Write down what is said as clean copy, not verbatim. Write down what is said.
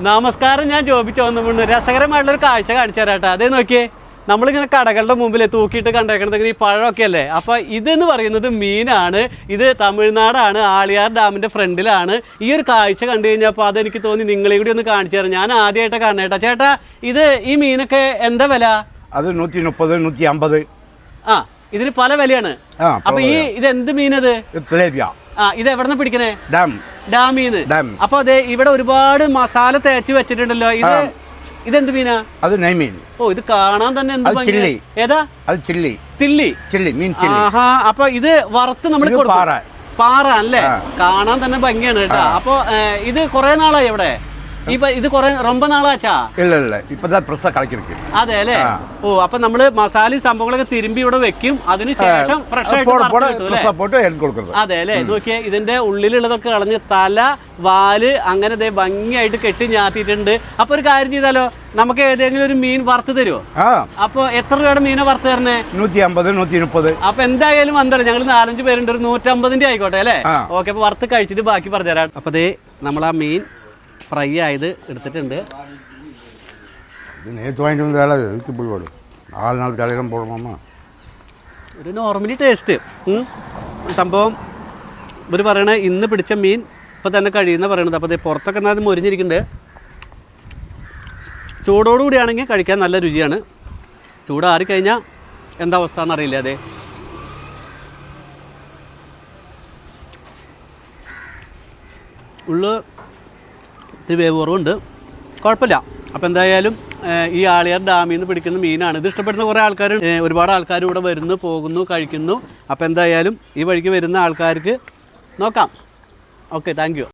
നമസ്കാരം. ഞാൻ ജോബിച്ച് വന്നു രസകരമായിട്ടുള്ളൊരു കാഴ്ച കാണിച്ചു തരാം കേട്ടോ. അതേ നോക്കിയേ, നമ്മളിങ്ങനെ കടകളുടെ മുമ്പിൽ തൂക്കിയിട്ട് കണ്ടേക്കണത് ഈ പഴമൊക്കെ അല്ലേ. അപ്പോൾ ഇതെന്ന് പറയുന്നത് മീനാണ്. ഇത് തമിഴ്നാടാണ്, ആളിയാർ ഡാമിൻ്റെ ഫ്രണ്ടിലാണ്. ഈ ഒരു കാഴ്ച കണ്ടു കഴിഞ്ഞപ്പോൾ അതെനിക്ക് തോന്നി നിങ്ങളെ കൂടി ഒന്ന് കാണിച്ചു തരാം. ഞാൻ ആദ്യമായിട്ട് കാണേട്ടാ. ചേട്ടാ, ഈ മീനൊക്കെ എന്താ വില? അത് 130, 150. ആ, ഇതിന് പല വിലയാണ്. അപ്പൊ ഇത് എന്ത് മീനത്? ഇത് എവിടെ നിന്ന് പിടിക്കണേ? ഡാമീന്ന്. അപ്പൊ അതെ, ഇവിടെ ഒരുപാട് മസാല തേച്ച് വെച്ചിട്ടുണ്ടല്ലോ. ഇതെന്ത് മീനാ? അത് നെയ്മീൻ. ഓ, ഇത് കാണാൻ തന്നെ എന്ത് ഭംഗി. ഏതാ? തിള്ളി മീൻ. ആഹാ. അപ്പൊ ഇത് വറുത്ത് നമ്മൾ പാറ അല്ലേ? കാണാൻ തന്നെ ഭംഗിയാണ് കേട്ടോ. അപ്പൊ ഇത് കൊറേ നാളായി ഇവിടെ? ഇത് ரொம்ப നാളാച്ചാ? അതെ അല്ലേ? ഓ, അപ്പൊ നമ്മള് മസാലയും സംഭവങ്ങളൊക്കെ തിരുമ്പി ഇവിടെ വെക്കും. അതിനുശേഷം ഫ്രഷ് ആയിട്ട്. അതെ അല്ലേ? നോക്കിയേ, ഇതിന്റെ ഉള്ളിലുള്ളതൊക്കെ കളഞ്ഞ് തല, വാല് അങ്ങനെ ഭംഗിയായിട്ട് കെട്ടി ഞാത്തിയിട്ടുണ്ട്. അപ്പൊ ഒരു കാര്യം ചെയ്താലോ, നമുക്ക് ഏതെങ്കിലും ഒരു മീൻ വറുത്ത് തരുമോ? അപ്പൊ എത്ര രൂപയുടെ മീനെ വറുത്ത് തരണേ? 150, 130. അപ്പൊ എന്തായാലും വന്നല്ലോ, ഞങ്ങൾ 4-5 പേരുണ്ട്, ഒരു 150 ആയിക്കോട്ടെ അല്ലേ? ഓക്കെ. അപ്പൊ വറുത്ത് കഴിച്ചിട്ട് ബാക്കി പറഞ്ഞുതരാം. അപ്പൊ നമ്മൾ ആ മീൻ ഫ്രൈ ആയത് എടുത്തിട്ടുണ്ട്. ഒരു നോർമലി ടേസ്റ്റ് സംഭവം. ഇവർ പറയണ ഇന്ന് പിടിച്ച മീൻ ഇപ്പം തന്നെ കഴിയുന്ന പറയണത്. അപ്പോൾ പുറത്തൊക്കെ അത് മൊരിഞ്ഞിരിക്കുന്നുണ്ട്. ചൂടോടുകൂടിയാണെങ്കിൽ കഴിക്കാൻ നല്ല രുചിയാണ്. ചൂടാറിക്കഴിഞ്ഞാൽ എന്താ അവസ്ഥ എന്നറിയില്ല. അതെ, ഉള്ളു വേവ് കുറവുണ്ട്, കുഴപ്പമില്ല. അപ്പോൾ എന്തായാലും ഈ ആളിയാർ ഡാമിൽ നിന്ന് പിടിക്കുന്ന മീനാണ്. ഇത് ഇഷ്ടപ്പെടുന്ന കുറേ ആൾക്കാർ, ഒരുപാട് ആൾക്കാർ ഇവിടെ വരുന്നു, പോകുന്നു, കഴിക്കുന്നു. അപ്പോൾ എന്തായാലും ഈ വഴിക്ക് വരുന്ന ആൾക്കാർക്ക് നോക്കാം. Okay, thank you.